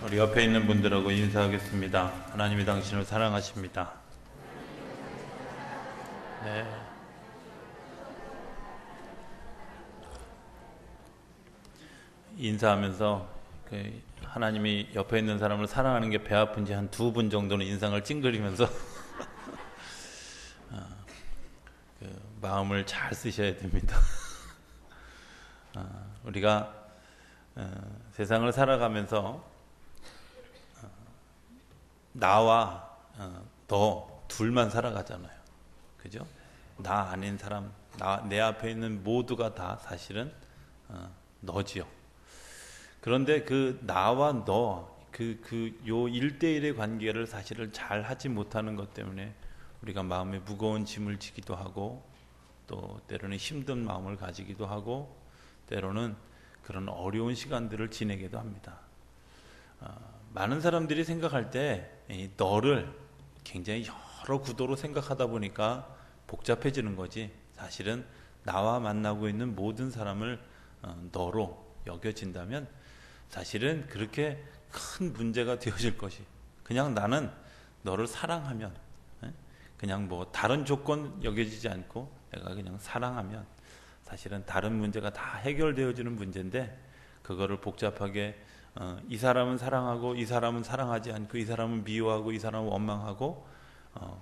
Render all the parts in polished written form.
우리 옆에 있는 분들하고 인사하겠습니다. 하나님이 당신을 사랑하십니다. 네. 인사하면서 하나님이 옆에 있는 사람을 사랑하는 게 배 아픈지 한 두 분 정도는 인상을 찡그리면서 마음을 잘 쓰셔야 됩니다. 우리가 세상을 살아가면서 나와 너 둘만 살아가잖아요. 그죠? 나 아닌 사람, 내 앞에 있는 모두가 다 사실은 너지요. 그런데 그 나와 너, 요 1대1의 관계를 사실을 잘 하지 못하는 것 때문에 우리가 마음에 무거운 짐을 지기도 하고, 또 때로는 힘든 마음을 가지기도 하고, 때로는 그런 어려운 시간들을 지내기도 합니다. 많은 사람들이 생각할 때 너를 굉장히 여러 구도로 생각하다 보니까 복잡해지는 거지, 사실은 나와 만나고 있는 모든 사람을 너로 여겨진다면 사실은 그렇게 큰 문제가 되어질 것이, 그냥 나는 너를 사랑하면, 그냥 뭐 다른 조건 여겨지지 않고 내가 그냥 사랑하면 사실은 다른 문제가 다 해결되어지는 문제인데, 그거를 복잡하게 이 사람은 사랑하고 이 사람은 사랑하지 않고 이 사람은 미워하고 이 사람은 원망하고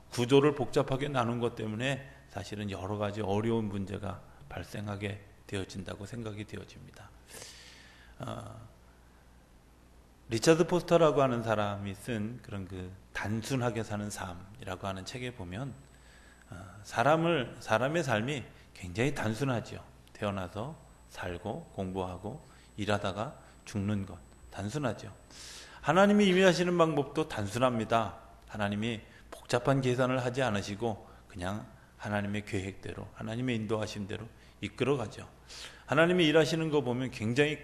구조를 복잡하게 나눈 것 때문에 사실은 여러 가지 어려운 문제가 발생하게 되어진다고 생각이 되어집니다. 리차드 포스터라고 하는 사람이 쓴 그런 단순하게 사는 삶이라고 하는 책에 보면 사람의 삶이 굉장히 단순하죠. 태어나서 살고 공부하고 일하다가 죽는 것, 단순하죠. 하나님이 임의하시는 방법도 단순합니다. 하나님이 복잡한 계산을 하지 않으시고 그냥 하나님의 계획대로, 하나님의 인도하심대로 이끌어가죠. 하나님이 일하시는 거 보면 굉장히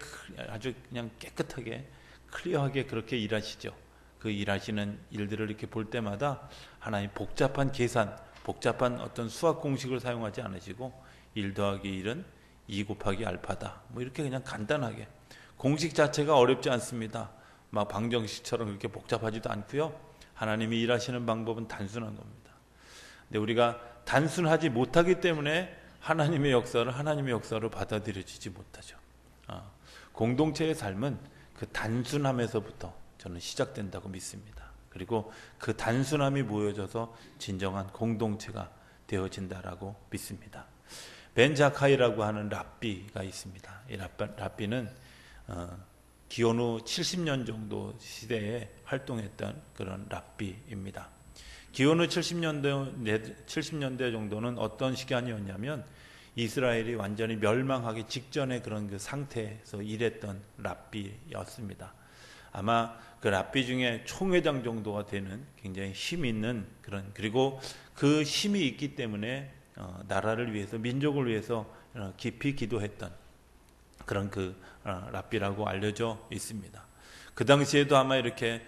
아주 그냥 깨끗하게 클리어하게 그렇게 일하시죠. 그 일하시는 일들을 이렇게 볼 때마다 하나님 복잡한 계산, 복잡한 어떤 수학 공식을 사용하지 않으시고 1 더하기 1은 2 곱하기 알파다, 뭐 이렇게 그냥 간단하게, 공식 자체가 어렵지 않습니다. 막 방정식처럼 그렇게 복잡하지도 않고요. 하나님이 일하시는 방법은 단순한 겁니다. 근데 우리가 단순하지 못하기 때문에 하나님의 역사를 받아들여지지 못하죠. 공동체의 삶은 그 단순함에서부터 저는 시작된다고 믿습니다. 그리고 그 단순함이 모여져서 진정한 공동체가 되어진다라고 믿습니다. 벤 자카이라고 하는 랍비가 있습니다. 이 랍비는 기원후 70년 정도 시대에 활동했던 그런 랍비입니다. 기원후 70년대 정도는 어떤 시간이었냐면 이스라엘이 완전히 멸망하기 직전의 그런 상태에서 일했던 랍비였습니다. 아마 그 랍비 중에 총회장 정도가 되는 굉장히 힘 있는 그런, 그리고 그 힘이 있기 때문에 나라를 위해서, 민족을 위해서 깊이 기도했던 그런 랍비라고 알려져 있습니다. 그 당시에도 아마 이렇게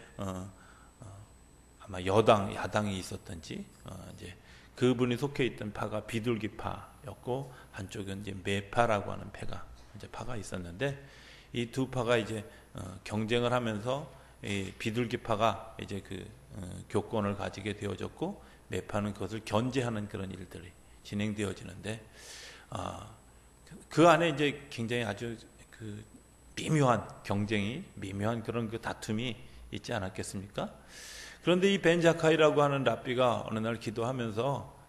아마 야당이 있었던지 이제 그분이 속해 있던 파가 비둘기파였고 한쪽은 이제 매파라고 하는 파가 있었는데, 이 두 파가 이제 경쟁을 하면서 이 비둘기파가 이제 교권을 가지게 되어졌고, 매파는 그것을 견제하는 그런 일들이 진행되어지는데, 그 안에 이제 굉장히 아주 미묘한 경쟁이, 미묘한 그런 다툼이 있지 않았겠습니까? 그런데 이 벤 자카이라고 하는 랍비가 어느 날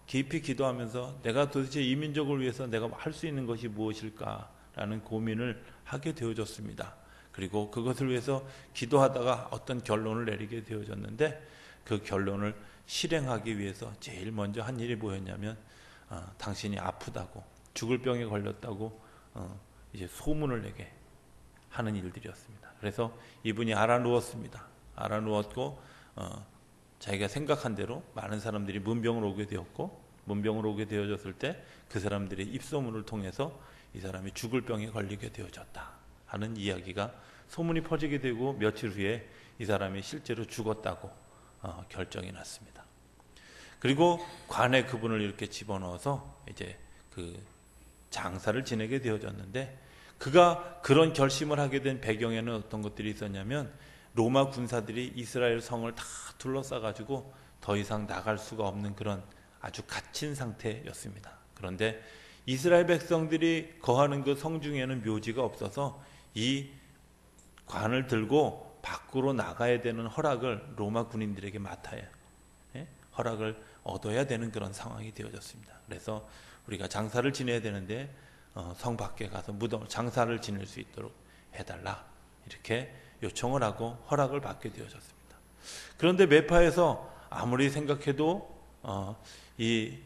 깊이 기도하면서 내가 도대체 이 민족을 위해서 내가 할 수 있는 것이 무엇일까라는 고민을 하게 되어졌습니다. 그리고 그것을 위해서 기도하다가 어떤 결론을 내리게 되어졌는데, 그 결론을 실행하기 위해서 제일 먼저 한 일이 뭐였냐면 당신이 아프다고, 죽을 병에 걸렸다고 이제 소문을 내게 하는 일들이었습니다. 그래서 이분이 알아누웠습니다. 알아누웠고 자기가 생각한 대로 많은 사람들이 문병을 오게 되었고, 문병을 오게 되어졌을 때 그 사람들의 입소문을 통해서 이 사람이 죽을 병에 걸리게 되어졌다 하는 이야기가 소문이 퍼지게 되고, 며칠 후에 이 사람이 실제로 죽었다고 결정이 났습니다. 그리고 관에 그분을 이렇게 집어넣어서 이제 장사를 지내게 되어졌는데, 그가 그런 결심을 하게 된 배경에는 어떤 것들이 있었냐면, 로마 군사들이 이스라엘 성을 다 둘러싸가지고 더 이상 나갈 수가 없는 그런 아주 갇힌 상태였습니다. 그런데 이스라엘 백성들이 거하는 그 성 중에는 묘지가 없어서 이 관을 들고 밖으로 나가야 되는 허락을 로마 군인들에게 맡아야 허락을 얻어야 되는 그런 상황이 되어졌습니다. 그래서 우리가 장사를 지내야 되는데 성 밖에 가서 무덤 장사를 지낼 수 있도록 해달라 이렇게 요청을 하고 허락을 받게 되어졌습니다. 그런데 메파에서 아무리 생각해도 이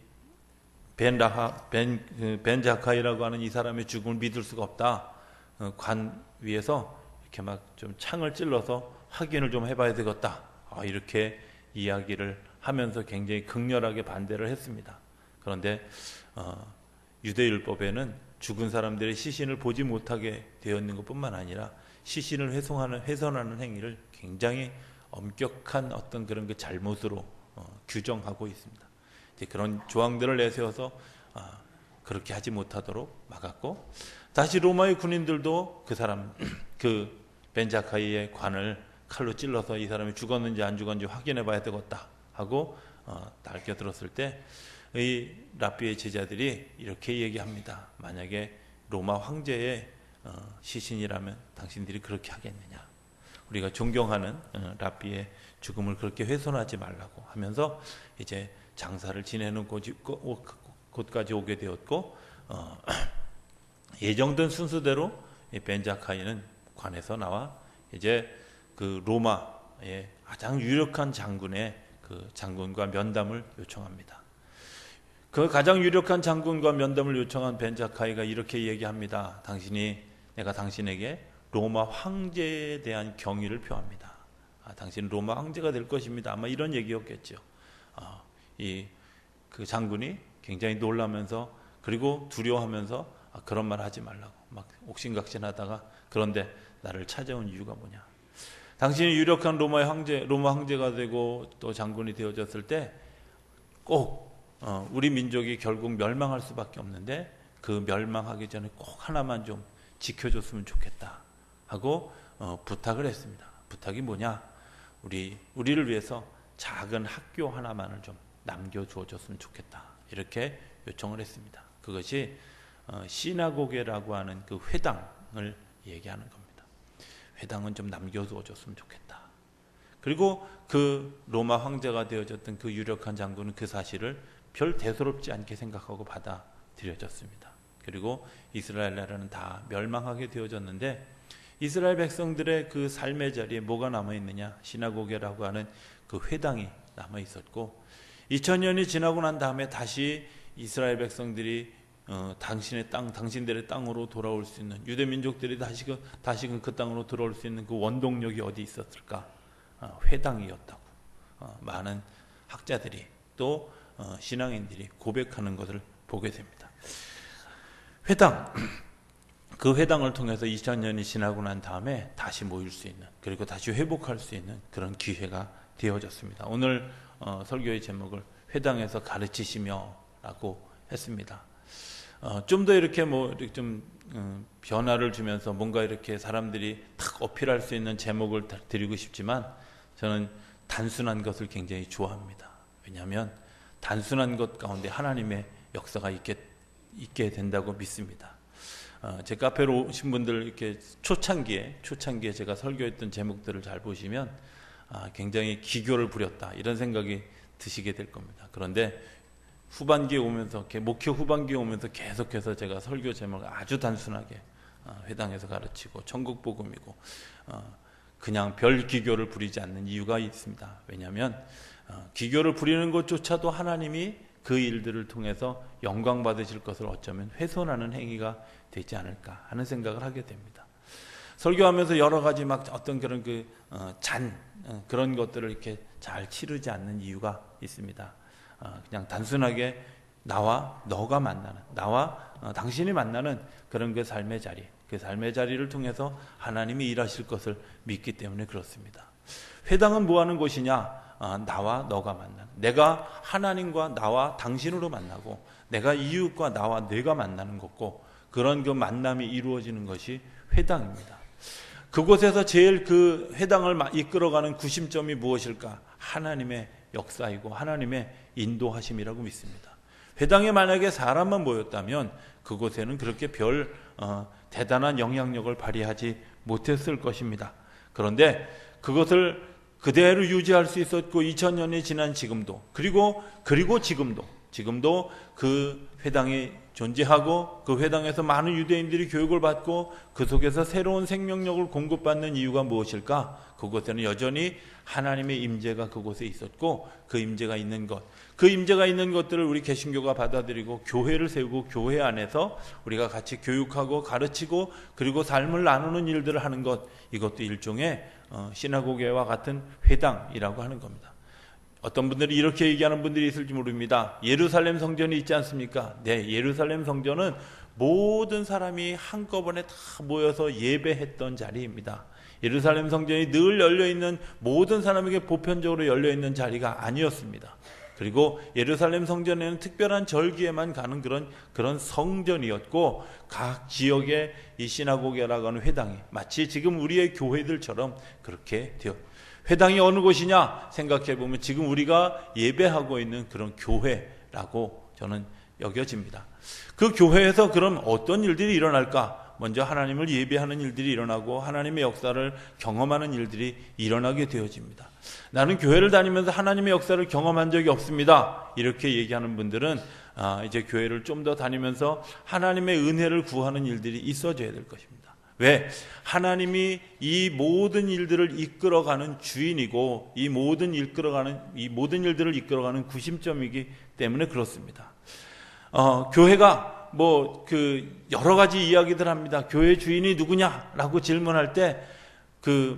벤자카이라고 하는 이 사람의 죽음을 믿을 수가 없다. 관 위에서 이렇게 막 좀 창을 찔러서 확인을 좀 해봐야 되겠다. 이렇게 이야기를 하면서 굉장히 극렬하게 반대를 했습니다. 그런데 유대율법에는 죽은 사람들의 시신을 보지 못하게 되어 있는 것뿐만 아니라 시신을 훼손하는 행위를 굉장히 엄격한 어떤 그런 그 잘못으로 규정하고 있습니다. 이제 그런 조항들을 내세워서 그렇게 하지 못하도록 막았고, 다시 로마의 군인들도 그 사람 그 벤자카이의 관을 칼로 찔러서 이 사람이 죽었는지 안 죽었는지 확인해 봐야 되겠다 하고 달겨들었을 때 이 랍비의 제자들이 이렇게 얘기합니다. 만약에 로마 황제의 시신이라면 당신들이 그렇게 하겠느냐. 우리가 존경하는 랍비의 죽음을 그렇게 훼손하지 말라고 하면서 이제 장사를 지내는 곳까지 오게 되었고, 예정된 순서대로 벤자카이는 관에서 나와 이제 그 로마의 가장 유력한 장군의 그 장군과 면담을 요청합니다. 그 가장 유력한 장군과 면담을 요청한 벤자카이가 이렇게 얘기합니다. 내가 당신에게 로마 황제에 대한 경의를 표합니다. 당신은 로마 황제가 될 것입니다. 아마 이런 얘기였겠죠. 그 장군이 굉장히 놀라면서 그리고 두려워하면서 그런 말 하지 말라고 막 옥신각신하다가, 그런데 나를 찾아온 이유가 뭐냐? 당신이 유력한 로마 황제가 되고 또 장군이 되어졌을 때 꼭 우리 민족이 결국 멸망할 수밖에 없는데 그 멸망하기 전에 꼭 하나만 좀 지켜줬으면 좋겠다 하고 부탁을 했습니다. 부탁이 뭐냐? 우리를 위해서 작은 학교 하나만을 좀 남겨주어줬으면 좋겠다 이렇게 요청을 했습니다. 그것이 시나고게라고 하는 그 회당을 얘기하는 겁니다. 회당은 좀 남겨두어줬으면 좋겠다. 그리고 그 로마 황제가 되어졌던 그 유력한 장군은 그 사실을 별 대수롭지 않게 생각하고 받아들여졌습니다. 그리고 이스라엘 나라는 다 멸망하게 되어졌는데, 이스라엘 백성들의 그 삶의 자리에 뭐가 남아있느냐? 시나고게라고 하는 그 회당이 남아있었고, 2000년이 지나고 난 다음에 다시 이스라엘 백성들이 당신들의 땅으로 돌아올 수 있는, 유대 민족들이 다시금 그 땅으로 돌아올 수 있는 그 원동력이 어디 있었을까? 회당이었다고 많은 학자들이 또 신앙인들이 고백하는 것을 보게 됩니다. 그 회당을 통해서 2000년이 지나고 난 다음에 다시 모일 수 있는, 그리고 다시 회복할 수 있는 그런 기회가 되어졌습니다. 오늘 설교의 제목을 회당에서 가르치시며 라고 했습니다. 좀 더 이렇게 변화를 주면서 뭔가 이렇게 사람들이 탁 어필할 수 있는 제목을 드리고 싶지만, 저는 단순한 것을 굉장히 좋아합니다. 왜냐하면 단순한 것 가운데 하나님의 역사가 있게 된다고 믿습니다. 제 카페로 오신 분들 이렇게 초창기에 제가 설교했던 제목들을 잘 보시면 굉장히 기교를 부렸다 이런 생각이 드시게 될 겁니다. 그런데 후반기에 오면서 목회 후반기에 오면서 계속해서 제가 설교 제목을 아주 단순하게 회당에서 가르치고 천국 복음이고 그냥 별 기교를 부리지 않는 이유가 있습니다. 왜냐하면 기교를 부리는 것조차도 하나님이 그 일들을 통해서 영광 받으실 것을 어쩌면 훼손하는 행위가 되지 않을까 하는 생각을 하게 됩니다. 설교하면서 여러 가지 막 어떤 그런 그런 것들을 이렇게 잘 치르지 않는 이유가 있습니다. 그냥 단순하게 나와 너가 만나는, 나와 당신이 만나는 그런 그 삶의 자리, 그 삶의 자리를 통해서 하나님이 일하실 것을 믿기 때문에 그렇습니다. 회당은 뭐 하는 곳이냐? 나와 너가 만나는, 내가 하나님과 나와 당신으로 만나고 내가 이웃과 나와 내가 만나는 것고, 그런 그 만남이 이루어지는 것이 회당입니다. 그곳에서 제일 그 회당을 이끌어가는 구심점이 무엇일까? 하나님의 역사이고 하나님의 인도하심이라고 믿습니다. 회당에 만약에 사람만 모였다면 그곳에는 그렇게 대단한 영향력을 발휘하지 못했을 것입니다. 그런데 그것을 그대로 유지할 수 있었고 2000년이 지난 지금도 그리고 지금도 그 회당이 존재하고 그 회당에서 많은 유대인들이 교육을 받고 그 속에서 새로운 생명력을 공급받는 이유가 무엇일까? 그곳에는 여전히 하나님의 임재가 그곳에 있었고 그 임재가 있는 것들을 우리 개신교가 받아들이고 교회를 세우고 교회 안에서 우리가 같이 교육하고 가르치고 그리고 삶을 나누는 일들을 하는 것, 이것도 일종의 시나고게와 같은 회당이라고 하는 겁니다. 어떤 분들이 이렇게 얘기하는 분들이 있을지 모릅니다. 예루살렘 성전이 있지 않습니까? 네, 예루살렘 성전은 모든 사람이 한꺼번에 다 모여서 예배했던 자리입니다. 예루살렘 성전이 늘 열려있는, 모든 사람에게 보편적으로 열려있는 자리가 아니었습니다. 그리고 예루살렘 성전에는 특별한 절기에만 가는 그런 성전이었고, 각 지역의 이 시나고게라고 하는 회당이 마치 지금 우리의 교회들처럼 그렇게 회당이 어느 곳이냐 생각해 보면 지금 우리가 예배하고 있는 그런 교회라고 저는 여겨집니다. 그 교회에서 그럼 어떤 일들이 일어날까? 먼저 하나님을 예배하는 일들이 일어나고 하나님의 역사를 경험하는 일들이 일어나게 되어집니다. 나는 교회를 다니면서 하나님의 역사를 경험한 적이 없습니다. 이렇게 얘기하는 분들은 이제 교회를 좀 더 다니면서 하나님의 은혜를 구하는 일들이 있어져야 될 것입니다. 왜? 하나님이 이 모든 일들을 이끌어가는 주인이고 이 모든 일들을 이끌어가는 구심점이기 때문에 그렇습니다. 교회가 여러 가지 이야기들 합니다. 교회 주인이 누구냐라고 질문할 때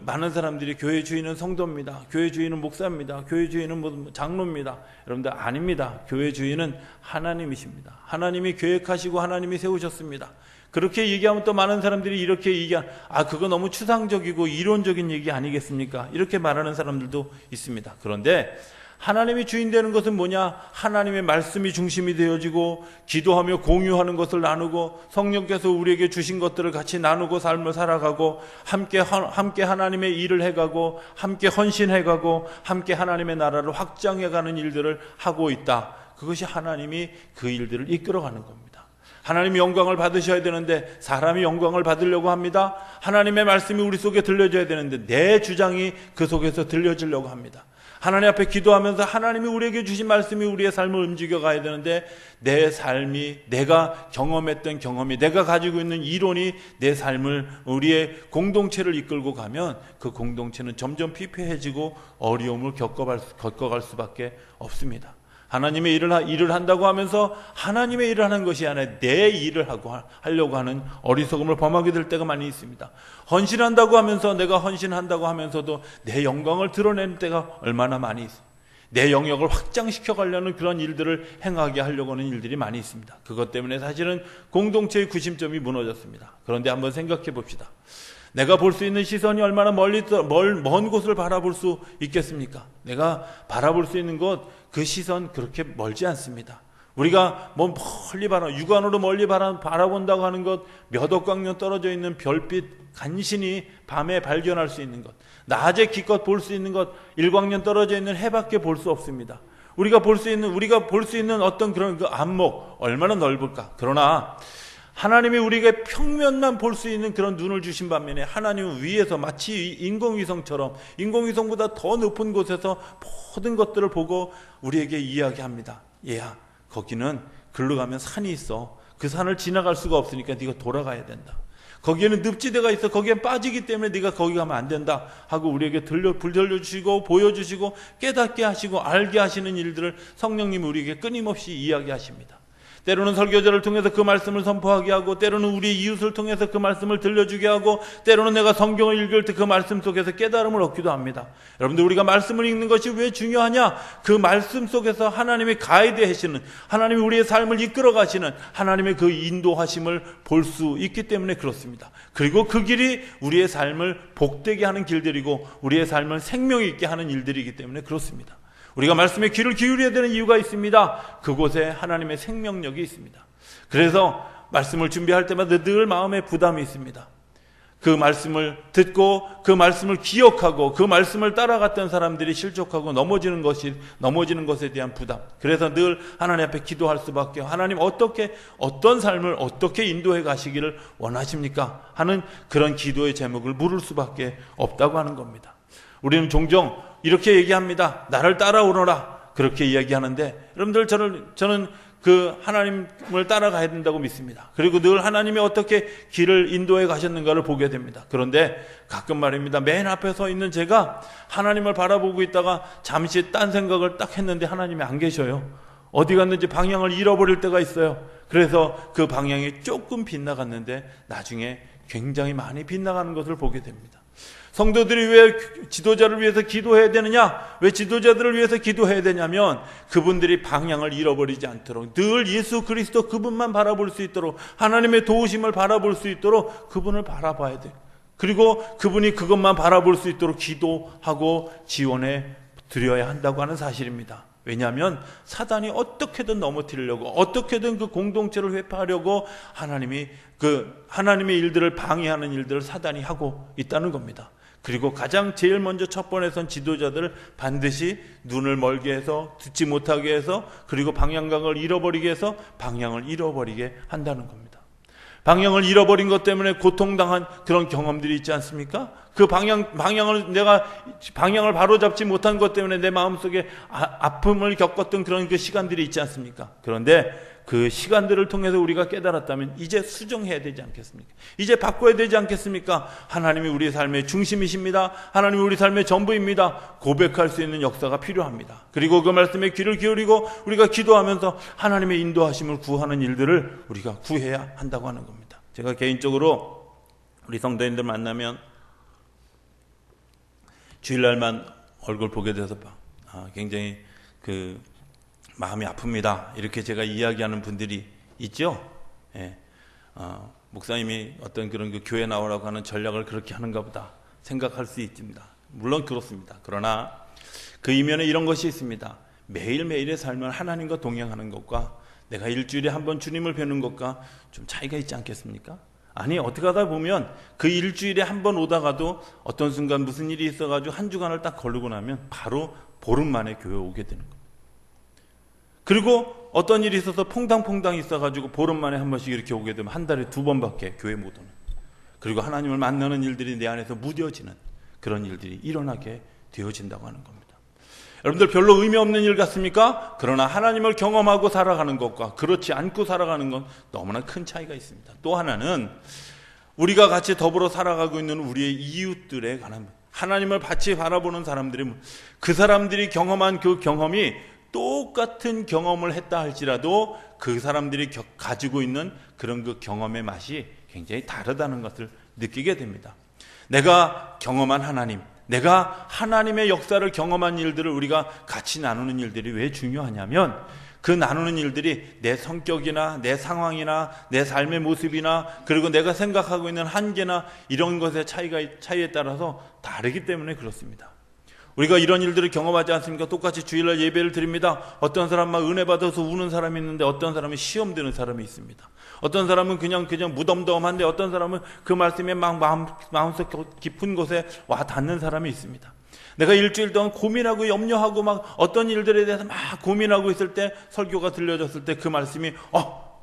많은 사람들이 교회 주인은 성도입니다. 교회 주인은 목사입니다. 교회 주인은 장로입니다. 여러분들 아닙니다. 교회 주인은 하나님이십니다. 하나님이 계획하시고 하나님이 세우셨습니다. 그렇게 얘기하면 또 많은 사람들이 이렇게 그거 너무 추상적이고 이론적인 얘기 아니겠습니까? 이렇게 말하는 사람들도 있습니다. 그런데 하나님이 주인 되는 것은 뭐냐? 하나님의 말씀이 중심이 되어지고 기도하며 공유하는 것을 나누고 성령께서 우리에게 주신 것들을 같이 나누고 삶을 살아가고 함께 하나님의 일을 해가고 함께 헌신해가고 함께 하나님의 나라를 확장해가는 일들을 하고 있다. 그것이 하나님이 그 일들을 이끌어가는 겁니다. 하나님이 영광을 받으셔야 되는데 사람이 영광을 받으려고 합니다. 하나님의 말씀이 우리 속에 들려져야 되는데 내 주장이 그 속에서 들려지려고 합니다. 하나님 앞에 기도하면서 하나님이 우리에게 주신 말씀이 우리의 삶을 움직여 가야 되는데 내 삶이, 내가 경험했던 경험이, 내가 가지고 있는 이론이 내 삶을, 우리의 공동체를 이끌고 가면 그 공동체는 점점 피폐해지고 어려움을 겪어갈 수밖에 없습니다. 하나님의 일을 한다고 하면서 하나님의 일을 하는 것이 아니라 내 일을 하려고 하는 어리석음을 범하게 될 때가 많이 있습니다. 헌신한다고 하면서, 내가 헌신한다고 하면서도 내 영광을 드러내는 때가 얼마나 많이 있습니다. 내 영역을 확장시켜 가려는 그런 일들을 행하게 하려고 하는 일들이 많이 있습니다. 그것 때문에 사실은 공동체의 구심점이 무너졌습니다. 그런데 한번 생각해 봅시다. 내가 볼 수 있는 시선이 얼마나 먼 곳을 바라볼 수 있겠습니까? 내가 바라볼 수 있는 그 시선 그렇게 멀지 않습니다. 우리가 멀리 육안으로 멀리 바라본다고 하는 것, 몇 억광년 떨어져 있는 별빛 간신히 밤에 발견할 수 있는 것, 낮에 기껏 볼 수 있는 것, 1광년 떨어져 있는 해밖에 볼 수 없습니다. 우리가 볼 수 있는 어떤 그런 그 안목 얼마나 넓을까? 그러나 하나님이 우리에게 평면만 볼 수 있는 그런 눈을 주신 반면에 하나님은 위에서 마치 인공위성처럼 인공위성보다 더 높은 곳에서 모든 것들을 보고 우리에게 이야기합니다. 얘야, 거기는 글로 가면 산이 있어. 그 산을 지나갈 수가 없으니까 네가 돌아가야 된다. 거기에는 늪지대가 있어. 거기에 빠지기 때문에 네가 거기 가면 안 된다 하고 우리에게 들려주시고 보여주시고 깨닫게 하시고 알게 하시는 일들을 성령님이 우리에게 끊임없이 이야기하십니다. 때로는 설교자를 통해서 그 말씀을 선포하게 하고, 때로는 우리 이웃을 통해서 그 말씀을 들려주게 하고, 때로는 내가 성경을 읽을 때 그 말씀 속에서 깨달음을 얻기도 합니다. 여러분들, 우리가 말씀을 읽는 것이 왜 중요하냐? 그 말씀 속에서 하나님의 가이드 하시는, 하나님이 우리의 삶을 이끌어 가시는 하나님의 그 인도하심을 볼 수 있기 때문에 그렇습니다. 그리고 그 길이 우리의 삶을 복되게 하는 길들이고 우리의 삶을 생명 있게 하는 일들이기 때문에 그렇습니다. 우리가 말씀에 귀를 기울여야 되는 이유가 있습니다. 그곳에 하나님의 생명력이 있습니다. 그래서 말씀을 준비할 때마다 늘 마음에 부담이 있습니다. 그 말씀을 듣고 그 말씀을 기억하고 그 말씀을 따라갔던 사람들이 실족하고 넘어지는 것에 대한 부담. 그래서 늘 하나님 앞에 기도할 수밖에. 하나님 어떤 삶을 어떻게 인도해 가시기를 원하십니까? 하는 그런 기도의 제목을 물을 수밖에 없다고 하는 겁니다. 우리는 종종 이렇게 얘기합니다. 나를 따라오너라. 그렇게 이야기하는데 여러분들 저는 그 하나님을 따라가야 된다고 믿습니다. 그리고 늘 하나님이 어떻게 길을 인도해 가셨는가를 보게 됩니다. 그런데 가끔 말입니다. 맨 앞에 서 있는 제가 하나님을 바라보고 있다가 잠시 딴 생각을 딱 했는데 하나님이 안 계셔요. 어디 갔는지 방향을 잃어버릴 때가 있어요. 그래서 그 방향이 조금 빗나갔는데 나중에 굉장히 많이 빗나가는 것을 보게 됩니다. 성도들이 왜 지도자를 위해서 기도해야 되느냐? 왜 지도자들을 위해서 기도해야 되냐면 그분들이 방향을 잃어버리지 않도록 늘 예수 그리스도 그분만 바라볼 수 있도록 하나님의 도우심을 바라볼 수 있도록 그분을 바라봐야 돼요. 그리고 그분이 그것만 바라볼 수 있도록 기도하고 지원해 드려야 한다고 하는 사실입니다. 왜냐하면 사단이 어떻게든 넘어뜨리려고 어떻게든 그 공동체를 회파하려고 하나님의 일들을 방해하는 일들을 사단이 하고 있다는 겁니다. 그리고 가장 제일 먼저 첫 번에 선 지도자들을 반드시 눈을 멀게 해서 듣지 못하게 해서 그리고 방향각을 잃어버리게 해서 방향을 잃어버리게 한다는 겁니다. 방향을 잃어버린 것 때문에 고통당한 그런 경험들이 있지 않습니까? 그 내가 방향을 바로잡지 못한 것 때문에 내 마음속에 아픔을 겪었던 그런 그 시간들이 있지 않습니까? 그런데 그 시간들을 통해서 우리가 깨달았다면 이제 수정해야 되지 않겠습니까? 이제 바꿔야 되지 않겠습니까? 하나님이 우리 삶의 중심이십니다. 하나님이 우리 삶의 전부입니다. 고백할 수 있는 역사가 필요합니다. 그리고 그 말씀에 귀를 기울이고 우리가 기도하면서 하나님의 인도하심을 구하는 일들을 우리가 구해야 한다고 하는 겁니다. 제가 개인적으로 우리 성도님들 만나면 주일날만 얼굴 보게 돼서 굉장히 마음이 아픕니다. 이렇게 제가 이야기하는 분들이 있죠. 예. 목사님이 어떤 그런 그 교회 나오라고 하는 전략을 그렇게 하는가 보다 생각할 수 있습니다. 물론 그렇습니다. 그러나 그 이면에 이런 것이 있습니다. 매일매일의 삶을 하나님과 동행하는 것과 내가 일주일에 한 번 주님을 뵈는 것과 좀 차이가 있지 않겠습니까? 아니, 어떻게 하다 보면 그 일주일에 한 번 오다가도 어떤 순간 무슨 일이 있어가지고 한 주간을 딱 거르고 나면 바로 보름 만에 교회 오게 되는 거예요. 그리고 어떤 일이 있어서 퐁당퐁당 있어가지고 보름 만에 한 번씩 이렇게 오게 되면 한 달에 2번밖에 교회 못 오는. 그리고 하나님을 만나는 일들이 내 안에서 무뎌지는 그런 일들이 일어나게 되어진다고 하는 겁니다. 여러분들 별로 의미 없는 일 같습니까? 그러나 하나님을 경험하고 살아가는 것과 그렇지 않고 살아가는 건 너무나 큰 차이가 있습니다. 또 하나는 우리가 같이 더불어 살아가고 있는 우리의 이웃들에 관한 하나님을 같이 바라보는 사람들이 그 사람들이 경험한 그 경험이 똑같은 경험을 했다 할지라도 그 사람들이 가지고 있는 그런 그 경험의 맛이 굉장히 다르다는 것을 느끼게 됩니다. 내가 경험한 하나님, 내가 하나님의 역사를 경험한 일들을 우리가 같이 나누는 일들이 왜 중요하냐면 그 나누는 일들이 내 성격이나 내 상황이나 내 삶의 모습이나 그리고 내가 생각하고 있는 한계나 이런 것의 차이에 따라서 다르기 때문에 그렇습니다. 우리가 이런 일들을 경험하지 않습니까? 똑같이 주일날 예배를 드립니다. 어떤 사람은 막 은혜 받아서 우는 사람이 있는데 어떤 사람은 시험 드는 사람이 있습니다. 어떤 사람은 그냥 무덤덤한데 어떤 사람은 그 말씀에 막 마음속 깊은 곳에 와 닿는 사람이 있습니다. 내가 일주일 동안 고민하고 염려하고 막 어떤 일들에 대해서 막 고민하고 있을 때 설교가 들려졌을 때 그 말씀이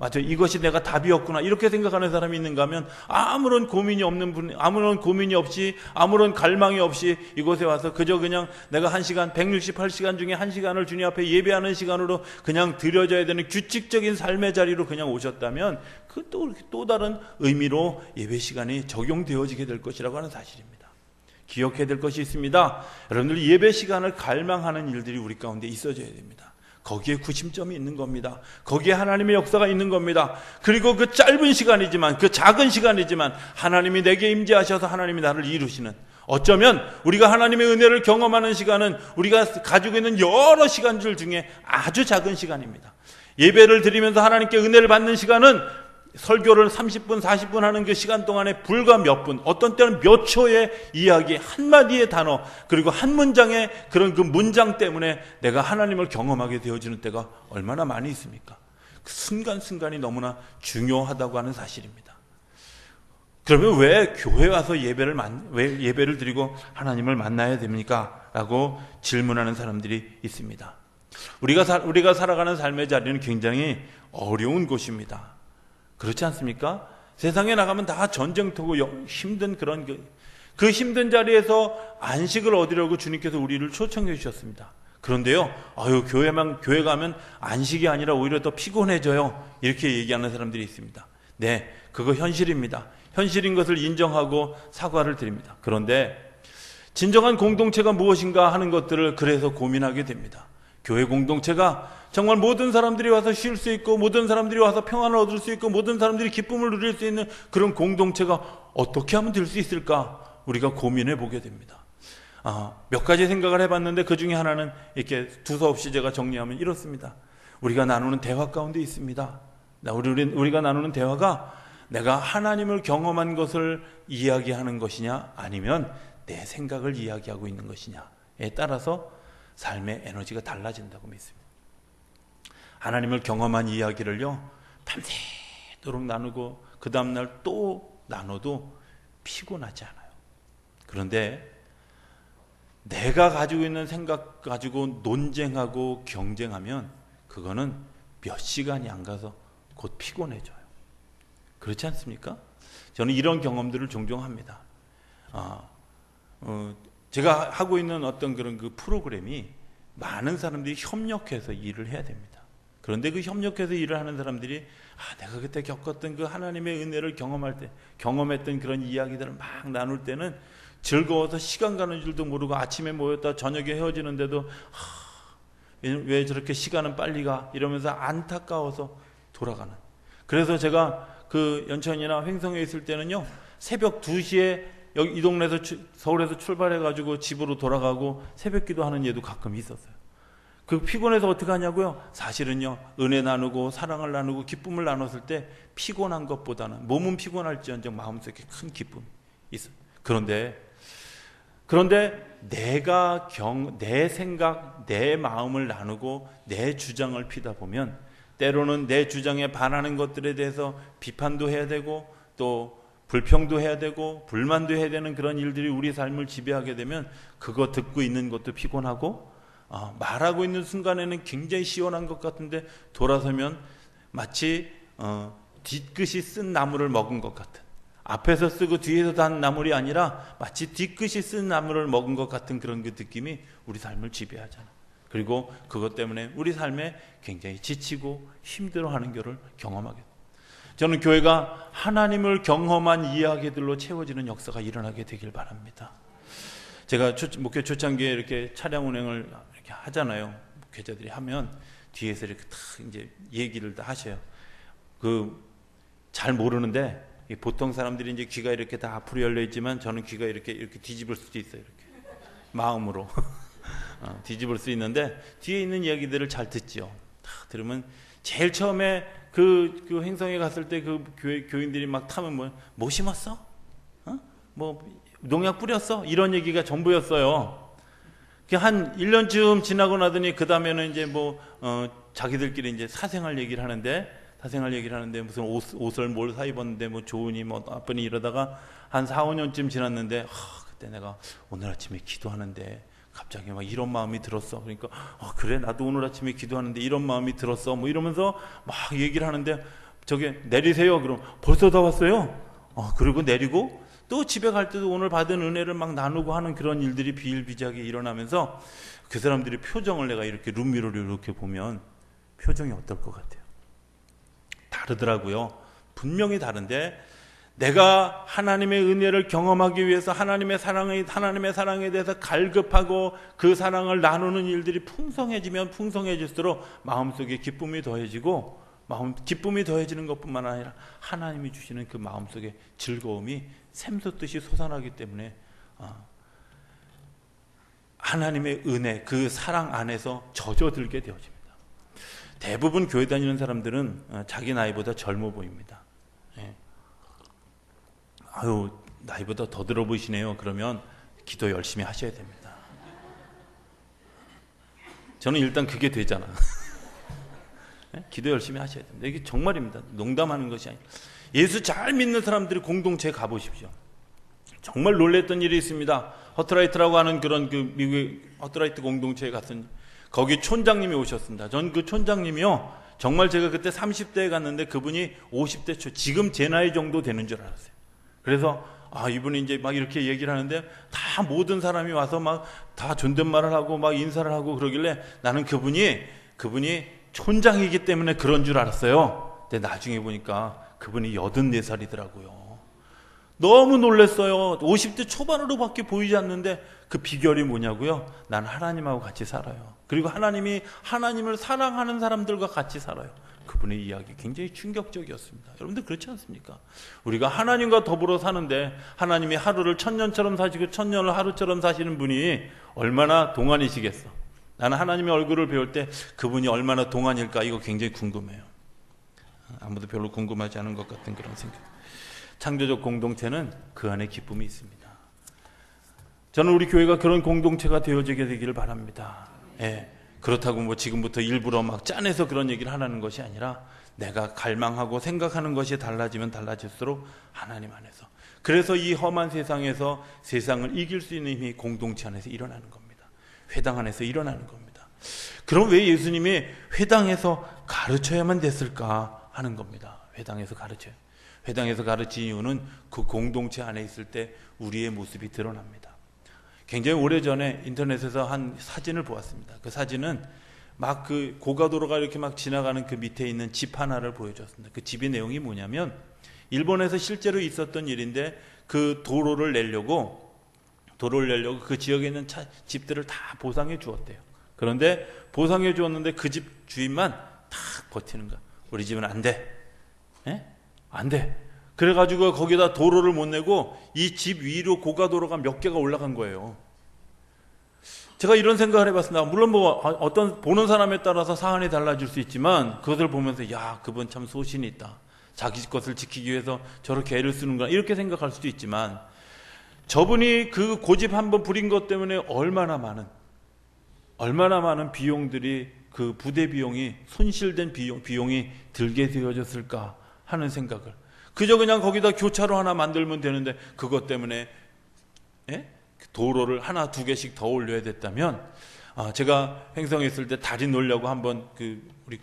맞아, 이것이 내가 답이었구나 이렇게 생각하는 사람이 있는가 하면 아무런 고민이 없는 분, 아무런 고민이 없이 아무런 갈망이 없이 이곳에 와서 그저 그냥 내가 1시간 168시간 중에 1시간을 주님 앞에 예배하는 시간으로 그냥 드려져야 되는 규칙적인 삶의 자리로 그냥 오셨다면 그 또 다른 의미로 예배 시간이 적용되어지게 될 것이라고 하는 사실입니다. 기억해야 될 것이 있습니다. 여러분들 예배 시간을 갈망하는 일들이 우리 가운데 있어져야 됩니다. 거기에 구심점이 있는 겁니다. 거기에 하나님의 역사가 있는 겁니다. 그리고 그 짧은 시간이지만 그 작은 시간이지만 하나님이 내게 임재하셔서 하나님이 나를 이루시는 어쩌면 우리가 하나님의 은혜를 경험하는 시간은 우리가 가지고 있는 여러 시간들 중에 아주 작은 시간입니다. 예배를 드리면서 하나님께 은혜를 받는 시간은 설교를 30분, 40분 하는 그 시간 동안에 불과 몇 분, 어떤 때는 몇 초의 이야기, 한마디의 단어, 그리고 한 문장의 그런 그 문장 때문에 내가 하나님을 경험하게 되어지는 때가 얼마나 많이 있습니까? 그 순간순간이 너무나 중요하다고 하는 사실입니다. 그러면 왜 교회 와서 왜 예배를 드리고 하나님을 만나야 됩니까? 라고 질문하는 사람들이 있습니다. 우리가 살아가는 삶의 자리는 굉장히 어려운 곳입니다. 그렇지 않습니까? 세상에 나가면 다 전쟁터고 힘든 그 힘든 자리에서 안식을 얻으려고 주님께서 우리를 초청해 주셨습니다. 그런데요, 교회 가면 안식이 아니라 오히려 더 피곤해져요. 이렇게 얘기하는 사람들이 있습니다. 네, 그거 현실입니다. 현실인 것을 인정하고 사과를 드립니다. 그런데 진정한 공동체가 무엇인가 하는 것들을 그래서 고민하게 됩니다. 교회 공동체가 정말 모든 사람들이 와서 쉴 수 있고, 모든 사람들이 와서 평안을 얻을 수 있고, 모든 사람들이 기쁨을 누릴 수 있는 그런 공동체가 어떻게 하면 될 수 있을까? 우리가 고민해 보게 됩니다. 몇 가지 생각을 해봤는데 그 중에 하나는 이렇게 두서없이 제가 정리하면 이렇습니다. 우리가 나누는 대화 가운데 있습니다. 우리가 나누는 대화가 내가 하나님을 경험한 것을 이야기하는 것이냐, 아니면 내 생각을 이야기하고 있는 것이냐에 따라서 삶의 에너지가 달라진다고 믿습니다. 하나님을 경험한 이야기를요, 밤새도록 나누고 그 다음날 또 나눠도 피곤하지 않아요. 그런데 내가 가지고 있는 생각 가지고 논쟁하고 경쟁하면 그거는 몇 시간이 안 가서 곧 피곤해져요. 그렇지 않습니까? 저는 이런 경험들을 종종 합니다. 제가 하고 있는 어떤 그런 그 프로그램이 많은 사람들이 협력해서 일을 해야 됩니다. 그런데 그 협력해서 일을 하는 사람들이 내가 그때 겪었던 그 하나님의 은혜를 경험했던 그런 이야기들을 막 나눌 때는 즐거워서 시간 가는 줄도 모르고 아침에 모였다 저녁에 헤어지는데도 왜 저렇게 시간은 빨리 가 이러면서 안타까워서 돌아가는. 그래서 제가 그 연천이나 횡성에 있을 때는요, 새벽 2시에 여기 이 동네에서 서울에서 출발해가지고 집으로 돌아가고 새벽 기도하는 예도 가끔 있었어요. 그 피곤해서 어떻게 하냐고요? 사실은요, 은혜 나누고 사랑을 나누고 기쁨을 나눴을 때 피곤한 것보다는 몸은 피곤할지언정 마음속에 큰 기쁨이 있어요. 그런데 내가 내 생각, 내 마음을 나누고 내 주장을 피다 보면 때로는 내 주장에 반하는 것들에 대해서 비판도 해야 되고 또 불평도 해야 되고 불만도 해야 되는 그런 일들이 우리 삶을 지배하게 되면 그거 듣고 있는 것도 피곤하고 말하고 있는 순간에는 굉장히 시원한 것 같은데 돌아서면 마치 뒤끝이 쓴 나무를 먹은 것 같은, 앞에서 쓰고 뒤에서 단 나물이 아니라 마치 뒤끝이 쓴 나무를 먹은 것 같은 그런 그 느낌이 우리 삶을 지배하잖아. 그리고 그것 때문에 우리 삶에 굉장히 지치고 힘들어하는 것을 경험하게 됩니다. 저는 교회가 하나님을 경험한 이야기들로 채워지는 역사가 일어나게 되길 바랍니다. 제가 목회 초창기에 이렇게 차량 운행을 이렇게 하잖아요. 목회자들이 하면 뒤에서 이렇게 딱 이제 얘기를 다 하셔요. 잘 모르는데 보통 사람들이 이제 귀가 이렇게 다 앞으로 열려 있지만 저는 귀가 이렇게 뒤집을 수도 있어요. 이렇게 마음으로 뒤집을 수 있는데 뒤에 있는 이야기들을 잘 듣죠. 다 들으면 제일 처음에 그 행성에 갔을 때 그 교인들이 막 타면 뭐 심었어? 뭐 농약 뿌렸어? 이런 얘기가 전부였어요. 한 1년쯤 지나고 나더니 그 다음에는 이제 자기들끼리 이제 사생활 얘기를 하는데 무슨 옷을 뭘 사 입었는데 뭐 좋으니 뭐 나쁘니 이러다가 한 4, 5년쯤 지났는데 그때 내가 오늘 아침에 기도하는데 갑자기 막 이런 마음이 들었어. 그러니까 그래 나도 오늘 아침에 기도하는데 이런 마음이 들었어. 뭐 이러면서 막 얘기를 하는데 저게 내리세요. 그럼 벌써 다 왔어요. 그리고 내리고 또 집에 갈 때도 오늘 받은 은혜를 막 나누고 하는 그런 일들이 비일비재하게 일어나면서 그 사람들의 표정을 내가 이렇게 룸미러로 이렇게 보면 표정이 어떨 것 같아요? 다르더라고요. 분명히 다른데 내가 하나님의 은혜를 경험하기 위해서 하나님의 사랑에 대해서 갈급하고 그 사랑을 나누는 일들이 풍성해지면 풍성해질수록 마음속에 기쁨이 더해지고 기쁨이 더해지는 것뿐만 아니라 하나님이 주시는 그 마음속에 즐거움이 샘솟듯이 솟아나기 때문에 하나님의 은혜, 그 사랑 안에서 젖어들게 되어집니다. 대부분 교회 다니는 사람들은 자기 나이보다 젊어 보입니다. 나이보다 더 들어 보이시네요. 그러면 기도 열심히 하셔야 됩니다. 저는 일단 그게 되잖아. 기도 열심히 하셔야 됩니다. 이게 정말입니다. 농담하는 것이 아니라 예수 잘 믿는 사람들이 공동체에 가보십시오. 정말 놀랬던 일이 있습니다. 허트라이트라고 하는 그런 그 미국의 허트라이트 공동체에 갔더니 거기 촌장님이 오셨습니다. 전 그 촌장님이요, 정말 제가 그때 30대에 갔는데 그분이 50대 초, 지금 제 나이 정도 되는 줄 알았어요. 그래서 이분이 이제 막 이렇게 얘기를 하는데 다 모든 사람이 와서 막 다 존댓말을 하고 막 인사를 하고 그러길래 나는 그분이 촌장이기 때문에 그런 줄 알았어요. 근데 나중에 보니까 그분이 84살이더라고요. 너무 놀랐어요. 50대 초반으로밖에 보이지 않는데 그 비결이 뭐냐고요? 난 하나님하고 같이 살아요. 그리고 하나님이 하나님을 사랑하는 사람들과 같이 살아요. 그분의 이야기 굉장히 충격적이었습니다. 여러분들 그렇지 않습니까? 우리가 하나님과 더불어 사는데 하나님이 하루를 1000년처럼 사시고 1000년을 하루처럼 사시는 분이 얼마나 동안이시겠어? 나는 하나님의 얼굴을 배울 때 그분이 얼마나 동안일까 이거 굉장히 궁금해요. 아무도 별로 궁금하지 않은 것 같은 그런 생각. 창조적 공동체는 그 안에 기쁨이 있습니다. 저는 우리 교회가 그런 공동체가 되어지게 되기를 바랍니다. 그렇다고 뭐 지금부터 일부러 막 짜내서 그런 얘기를 하라는 것이 아니라 내가 갈망하고 생각하는 것이 달라지면 달라질수록 하나님 안에서, 그래서 이 험한 세상에서 세상을 이길 수 있는 힘이 공동체 안에서 일어나는 겁니다. 회당 안에서 일어나는 겁니다. 그럼 왜 예수님이 회당에서 가르쳐야만 됐을까 하는 겁니다. 회당에서 가르쳐요. 회당에서 가르친 이유는 그 공동체 안에 있을 때 우리의 모습이 드러납니다. 굉장히 오래전에 인터넷에서 한 사진을 보았습니다. 그 사진은 막 그 고가도로가 이렇게 막 지나가는 그 밑에 있는 집 하나를 보여줬습니다. 그 집의 내용이 뭐냐면 일본에서 실제로 있었던 일인데 그 도로를 내려고 그 지역에 있는 집들을 다 보상해 주었대요. 그런데 보상해 주었는데 그 집 주인만 딱 버티는 거야. 우리 집은 안 돼. 안 돼. 그래가지고 거기다 도로를 못 내고 이 집 위로 고가도로가 몇 개가 올라간 거예요. 제가 이런 생각을 해봤습니다. 물론 뭐 어떤 보는 사람에 따라서 사안이 달라질 수 있지만 그것을 보면서 야, 그분 참 소신이 있다. 자기 것을 지키기 위해서 저렇게 애를 쓰는구나 이렇게 생각할 수도 있지만 저분이 그 고집 한번 부린 것 때문에 얼마나 많은 비용들이, 그 부대 비용이, 손실된 비용이 들게 되어졌을까 하는 생각을, 그저 그냥 거기다 교차로 하나 만들면 되는데 그것 때문에 도로를 하나 두 개씩 더 올려야 됐다면, 제가 횡성에 있을 때 다리 놓으려고 한번 우리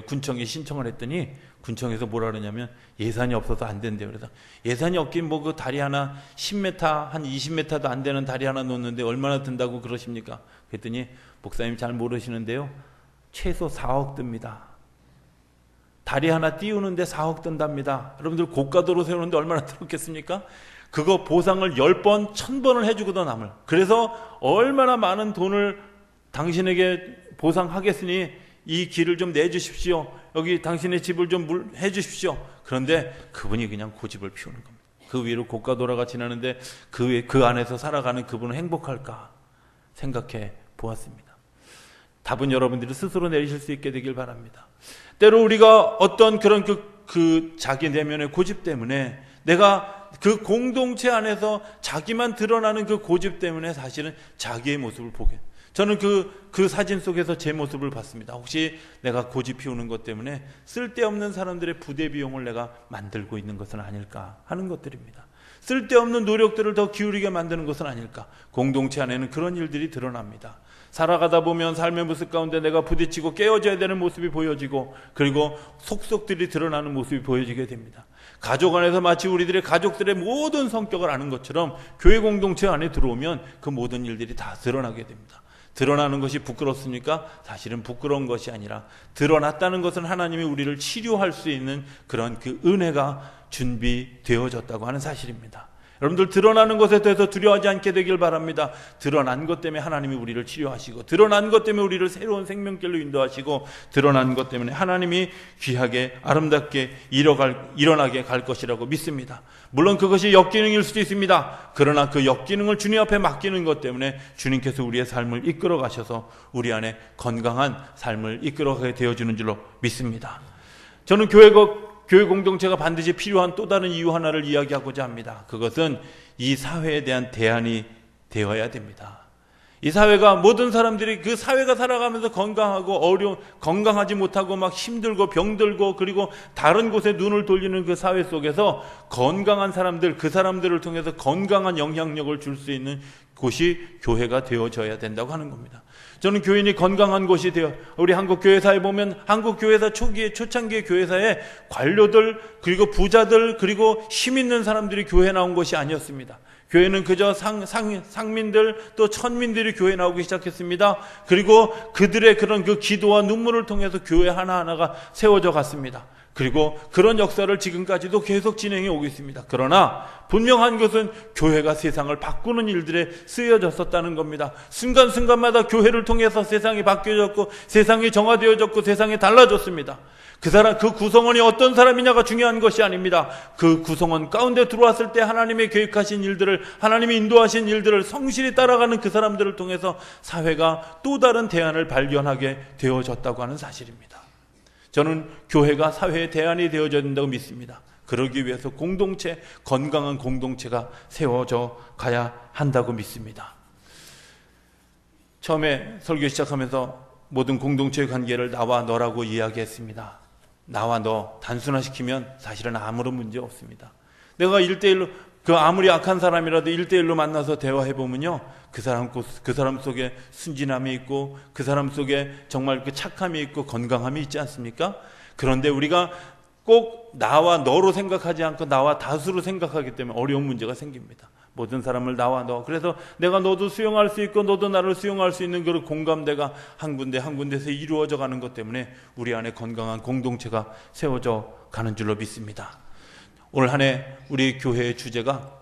군청에 신청을 했더니 군청에서 뭐라 그러냐면 예산이 없어서 안 된대요. 그래서 예산이 없긴 뭐 그 다리 하나 10m 한 20m도 안 되는 다리 하나 놓는데 얼마나 든다고 그러십니까? 그랬더니 목사님 잘 모르시는데요, 최소 4억 듭니다. 다리 하나 띄우는데 4억 든답니다. 여러분들 고가도로 세우는데 얼마나 들었겠습니까? 그거 보상을 10번, 1000번을 해주고도 남을. 그래서 얼마나 많은 돈을 당신에게 보상하겠으니 이 길을 좀 내주십시오. 여기 당신의 집을 좀 해주십시오. 그런데 그분이 그냥 고집을 피우는 겁니다. 그 위로 고가도로가 지나는데 그 안에서 살아가는 그분은 행복할까 생각해 보았습니다. 답은 여러분들이 스스로 내리실 수 있게 되길 바랍니다. 때로 우리가 어떤 그런 자기 내면의 고집 때문에, 내가 그 공동체 안에서 자기만 드러나는 그 고집 때문에 사실은 자기의 모습을 보게, 저는 그 사진 속에서 제 모습을 봤습니다. 혹시 내가 고집 피우는 것 때문에 쓸데없는 사람들의 부대 비용을 내가 만들고 있는 것은 아닐까 하는 것들입니다. 쓸데없는 노력들을 더 기울이게 만드는 것은 아닐까. 공동체 안에는 그런 일들이 드러납니다. 살아가다 보면 삶의 모습 가운데 내가 부딪히고 깨어져야 되는 모습이 보여지고, 그리고 속속들이 드러나는 모습이 보여지게 됩니다. 가족 안에서 마치 우리들의 가족들의 모든 성격을 아는 것처럼 교회 공동체 안에 들어오면 그 모든 일들이 다 드러나게 됩니다. 드러나는 것이 부끄럽습니까? 사실은 부끄러운 것이 아니라 드러났다는 것은 하나님이 우리를 치료할 수 있는 그런 그 은혜가 준비되어졌다고 하는 사실입니다. 여러분들 드러나는 것에 대해서 두려워하지 않게 되길 바랍니다. 드러난 것 때문에 하나님이 우리를 치료하시고, 드러난 것 때문에 우리를 새로운 생명길로 인도하시고, 드러난 것 때문에 하나님이 귀하게 아름답게 일어나게 갈 것이라고 믿습니다. 물론 그것이 역기능일 수도 있습니다. 그러나 그 역기능을 주님 앞에 맡기는 것 때문에 주님께서 우리의 삶을 이끌어 가셔서 우리 안에 건강한 삶을 이끌어가게 되어주는 줄로 믿습니다. 저는 교회 공동체가 반드시 필요한 또 다른 이유 하나를 이야기하고자 합니다. 그것은 이 사회에 대한 대안이 되어야 됩니다. 이 사회가 모든 사람들이 그 사회가 살아가면서 건강하고 건강하지 못하고 막 힘들고 병들고 그리고 다른 곳에 눈을 돌리는 그 사회 속에서 건강한 사람들, 그 사람들을 통해서 건강한 영향력을 줄 수 있는 곳이 교회가 되어져야 된다고 하는 겁니다. 저는 교인이 건강한 곳이 되어, 우리 한국 교회사에 보면 한국 교회사 초창기의 교회사에 관료들 그리고 부자들 그리고 힘 있는 사람들이 교회 나온 것이 아니었습니다. 교회는 그저 상민들 또 천민들이 교회 나오기 시작했습니다. 그리고 그들의 그런 그 기도와 눈물을 통해서 교회 하나하나가 세워져 갔습니다. 그리고 그런 역사를 지금까지도 계속 진행해 오고 있습니다. 그러나 분명한 것은 교회가 세상을 바꾸는 일들에 쓰여졌었다는 겁니다. 순간순간마다 교회를 통해서 세상이 바뀌어졌고 세상이 정화되어졌고 세상이 달라졌습니다. 그 구성원이 어떤 사람이냐가 중요한 것이 아닙니다. 그 구성원 가운데 들어왔을 때 하나님의 계획하신 일들을, 하나님이 인도하신 일들을 성실히 따라가는 그 사람들을 통해서 사회가 또 다른 대안을 발견하게 되어졌다고 하는 사실입니다. 저는 교회가 사회의 대안이 되어져야 된다고 믿습니다. 그러기 위해서 건강한 공동체가 세워져 가야 한다고 믿습니다. 처음에 설교 시작하면서 모든 공동체의 관계를 나와 너라고 이야기했습니다. 나와 너 단순화시키면 사실은 아무런 문제 없습니다. 내가 1대1로 아무리 악한 사람이라도 1대1로 만나서 대화해보면요, 그 사람 속에 순진함이 있고 그 사람 속에 정말 그 착함이 있고 건강함이 있지 않습니까? 그런데 우리가 꼭 나와 너로 생각하지 않고 나와 다수로 생각하기 때문에 어려운 문제가 생깁니다. 모든 사람을 나와 너, 그래서 내가 너도 수용할 수 있고 너도 나를 수용할 수 있는 그런 공감대가 한 군데에서 이루어져 가는 것 때문에 우리 안에 건강한 공동체가 세워져 가는 줄로 믿습니다. 올 한 해 우리 교회의 주제가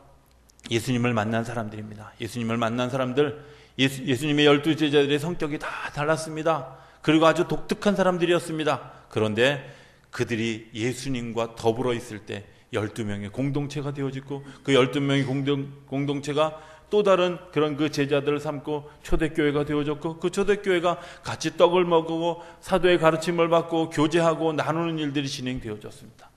예수님을 만난 사람들입니다. 예수님을 만난 사람들, 예수님의 12제자들의 성격이 다 달랐습니다. 그리고 아주 독특한 사람들이었습니다. 그런데 그들이 예수님과 더불어 있을 때 12명의 공동체가 되어지고 그 12명의 공동체가 또 다른 그런 그 제자들을 삼고 초대교회가 되어졌고 그 초대교회가 같이 떡을 먹고 사도의 가르침을 받고 교제하고 나누는 일들이 진행되어졌습니다.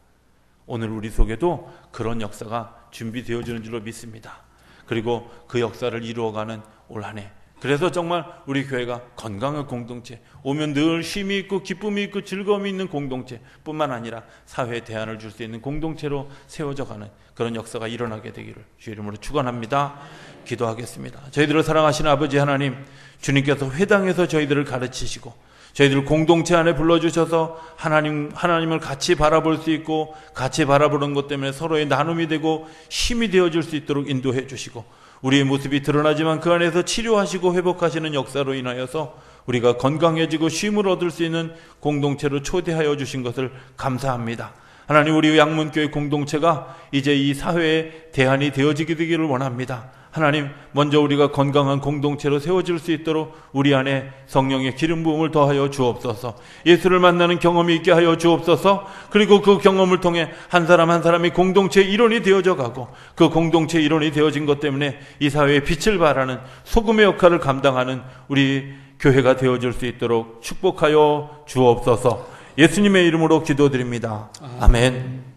오늘 우리 속에도 그런 역사가 준비되어지는 줄로 믿습니다. 그리고 그 역사를 이루어가는 올 한 해, 그래서 정말 우리 교회가 건강한 공동체, 오면 늘 쉼이 있고 기쁨이 있고 즐거움이 있는 공동체 뿐만 아니라 사회에 대안을 줄 수 있는 공동체로 세워져 가는 그런 역사가 일어나게 되기를 주 이름으로 축원합니다. 기도하겠습니다. 저희들을 사랑하시는 아버지 하나님, 주님께서 회당에서 저희들을 가르치시고 저희들 공동체 안에 불러주셔서 하나님을 같이 바라볼 수 있고 같이 바라보는 것 때문에 서로의 나눔이 되고 힘이 되어줄 수 있도록 인도해 주시고 우리의 모습이 드러나지만 그 안에서 치료하시고 회복하시는 역사로 인하여서 우리가 건강해지고 쉼을 얻을 수 있는 공동체로 초대하여 주신 것을 감사합니다. 하나님, 우리 양문교회 공동체가 이제 이 사회의 대안이 되어지게 되기를 원합니다. 하나님, 먼저 우리가 건강한 공동체로 세워질 수 있도록 우리 안에 성령의 기름 부음을 더하여 주옵소서. 예수를 만나는 경험이 있게 하여 주옵소서. 그리고 그 경험을 통해 한 사람 한 사람이 공동체의 일원이 되어져 가고 그 공동체의 일원이 되어진 것 때문에 이 사회에 빛을 발하는 소금의 역할을 감당하는 우리 교회가 되어질 수 있도록 축복하여 주옵소서. 예수님의 이름으로 기도드립니다. 아멘.